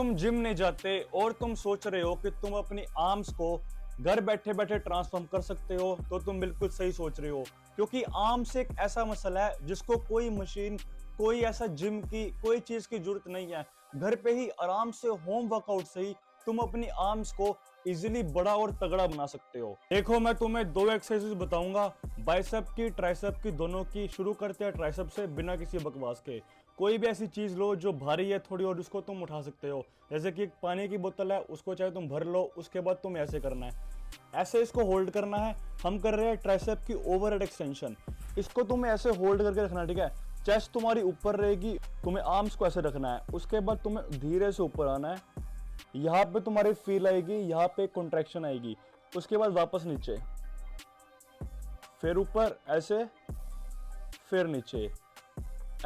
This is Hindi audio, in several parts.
तुम जिम नहीं जाते और तुम सोच रहे हो कि तुम अपनी आर्म्स को घर बैठे बैठे ट्रांसफॉर्म कर सकते हो, तो तुम बिल्कुल सही सोच रहे हो। क्योंकि आर्म्स एक ऐसा मसला है जिसको कोई मशीन, कोई ऐसा जिम की, कोई चीज की जरूरत नहीं है। घर पे ही आराम से होम वर्कआउट से ही तुम अपनी आर्म्स को इजीली बड़ा और तगड़ा बना सकते हो। देखो, मैं तुम्हें दो एक्सरसाइजेस बताऊंगा, बाइसेप की, ट्राइसेप की, दोनों की। शुरू करते हैं ट्राइसेप से, बिना किसी बकवास के। कोई भी ऐसी चीज लो जो भारी है थोड़ी और उसको तुम उठा सकते हो। जैसे कि एक पानी की बोतल है, उसको चाहे तुम भर लो, उसके बाद तुम ऐसे करना है, ऐसे इसको होल्ड करना है। हम कर रहे हैं ट्राइसेप की ओवरहेड एक्सटेंशन। इसको तुम्हें ऐसे होल्ड करके रखना है, ठीक है। चेस्ट तुम्हारी ऊपर रहेगी, तुम्हें आर्म्स को ऐसे रखना है। उसके बाद तुम्हें धीरे से ऊपर आना है, यहाँ पे तुम्हारी फील आएगी, यहाँ पे कॉन्ट्रैक्शन आएगी। उसके बाद वापस नीचे, फिर ऊपर, ऐसे, फिर नीचे।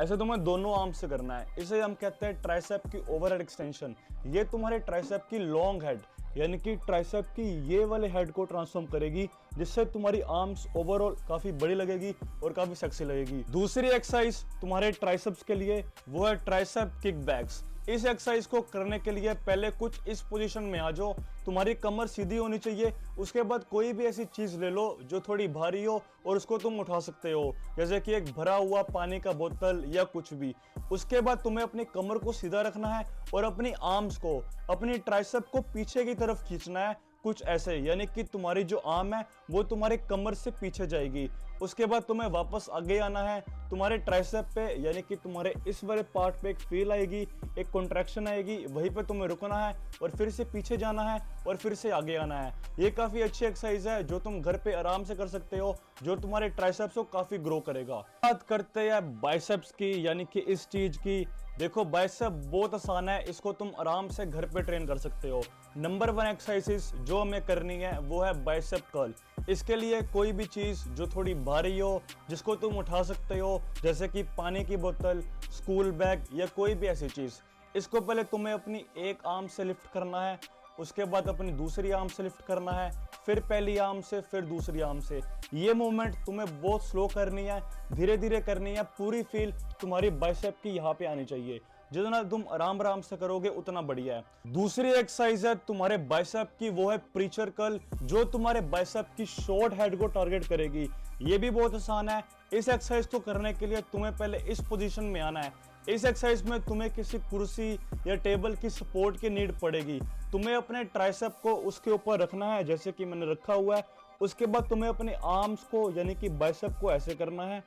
ऐसे तुम्हें दोनों आर्म से करना है। इसे हम कहते हैं ट्राइसेप की ओवरहेड एक्सटेंशन। ये तुम्हारे ट्राइसेप की लॉन्ग हेड, यानी कि ट्राइसेप की ये वाले हेड को ट्रांसफॉर्म करेगी, जिससे तुम्हारी आर्म्स ओवरऑल काफी बड़ी लगेगी और काफी सेक्सी लगेगी। दूसरी एक्सरसाइज तुम्हारे ट्राइसेप्स के लिए वो है ट्राइसेप किक बैक्स। इस एक्सरसाइज को करने के लिए पहले कुछ इस पोजीशन में आ जाओ, तुम्हारी कमर सीधी होनी चाहिए। उसके बाद कोई भी ऐसी चीज ले लो जो थोड़ी भारी हो और उसको तुम उठा सकते हो, जैसे कि एक भरा हुआ पानी का बोतल या कुछ भी। उसके बाद तुम्हें अपनी कमर को सीधा रखना है और अपनी आर्म्स को, अपनी ट्राइसेप को पीछे की तरफ खींचना है, कुछ ऐसे, यानी कि तुम्हारी जो आर्म है वो तुम्हारे कमर से पीछे जाएगी। उसके बाद तुम्हें वापस आगे आना है, तुम्हारे ट्राइसेप पे, यानी कि तुम्हारे इस वाले पार्ट पे एक फील आएगी, एक कॉन्ट्रैक्शन आएगी, वहीं पे तुम्हें रुकना है और फिर से पीछे जाना है और फिर से आगे आना है। ये काफी अच्छी एक्सरसाइज है जो तुम घर पे आराम से कर सकते हो, जो तुम्हारे ट्राइसेप्स को काफी ग्रो करेगा। बात करते हैं बाइसेप्स की, यानी कि इस चीज की। देखो, बाइसेप बहुत आसान है, इसको तुम आराम से घर पे ट्रेन कर सकते हो। नंबर 1 एक्सरसाइज जो हमें करनी है वो है बाइसेप कर्ल। इसके लिए कोई भी चीज जो थोड़ी भारी हो, जिसको तुम उठा सकते हो, जैसे कि पानी की बोतल, स्कूल बैग या कोई भी ऐसी चीज। इसको पहले तुम्हें अपनी एक आर्म से लिफ्ट करना है, उसके बाद अपनी दूसरी आर्म से लिफ्ट करना है, फिर पहली आर्म से, फिर दूसरी आर्म से। ये मूवमेंट तुम्हें बहुत स्लो करनी है, धीरे धीरे करनी है। पूरी फील तुम्हारी बाइसेप की यहाँ पे आनी चाहिए। जितना तुम आराम आराम से करोगे उतना बढ़िया है। दूसरी एक्सरसाइज है तुम्हारे बाइसेप की, वो है प्रीचर कर्ल, जो तुम्हारे बाइसेप की शॉर्ट हेड को टारगेट करेगी। ये भी बहुत आसान है। इस एक्सरसाइज को करने के लिए तुम्हें पहले इस पोजीशन में आना है। इस एक्सरसाइज में तुम्हें किसी कुर्सी या टेबल की सपोर्ट की नीड पड़ेगी। तुम्हें अपने ट्राइसेप को उसके ऊपर रखना है, जैसे कि मैंने रखा हुआ है। उसके बाद तुम्हें अपने आर्म्स को, यानी कि बाइसेप को ऐसे करना है।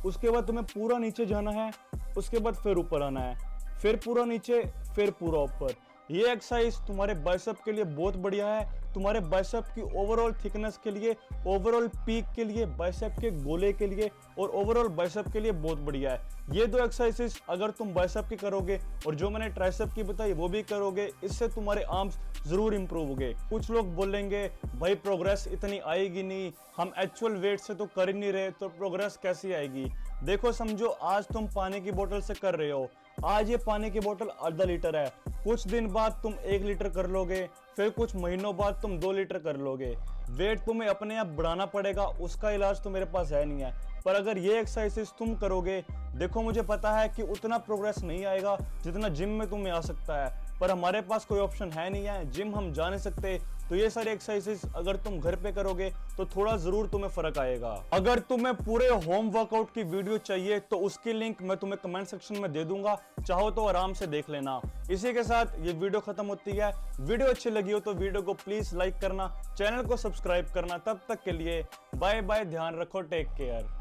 उसके बाद तुम्हें पूरा नीचे जाना है, उसके बाद फिर ऊपर आना है, फिर पूरा नीचे, फिर पूरा ऊपर। ये एक्सरसाइज तुम्हारे बाइसेप के लिए बहुत बढ़िया है, तुम्हारे बाइसेप की ओवरऑल थिकनेस के लिए, ओवरऑल पीक के लिए, बाइसेप के गोले के लिए और ओवरऑल बाइसेप के लिए बहुत बढ़िया है। ये दो एक्सरसाइजेस अगर तुम बाइसेप की करोगे और जो मैंने ट्राइसेप की बताई वो भी करोगे, इससे तुम्हारे आर्म्स जरूर इंप्रूव होंगे। कुछ लोग बोलेंगे भाई प्रोग्रेस इतनी आएगी नहीं, हम एक्चुअल वेट से तो कर ही नहीं रहे, तो प्रोग्रेस कैसी आएगी। देखो, समझो आज तुम पानी की बोतल से कर रहे हो, आज ये पानी की बोतल आधा लीटर है, कुछ दिन बाद तुम 1 लीटर कर लोगे, फिर कुछ महीनों बाद तुम 2 लीटर कर लोगे। वेट तुम्हें अपने आप बढ़ाना पड़ेगा, उसका इलाज तो मेरे पास है नहीं है। पर अगर ये एक्सरसाइजेस तुम करोगे, देखो मुझे पता है कि उतना प्रोग्रेस नहीं आएगा जितना जिम में तुम्हें आ सकता है, पर हमारे पास कोई ऑप्शन है नहीं है, जिम हम जा नहीं सकते। तो ये सारी एक्सरसाइजेस अगर तुम घर पे करोगे तो थोड़ा जरूर तुम्हें फर्क आएगा। अगर तुम्हें पूरे होम वर्कआउट की वीडियो चाहिए तो उसकी लिंक मैं तुम्हें कमेंट सेक्शन में दे दूंगा, चाहो तो आराम से देख लेना। इसी के साथ ये वीडियो खत्म होती है। वीडियो अच्छी लगी हो तो वीडियो को प्लीज लाइक करना, चैनल को सब्सक्राइब करना। तब तक के लिए बाय बाय, ध्यान रखो, टेक केयर।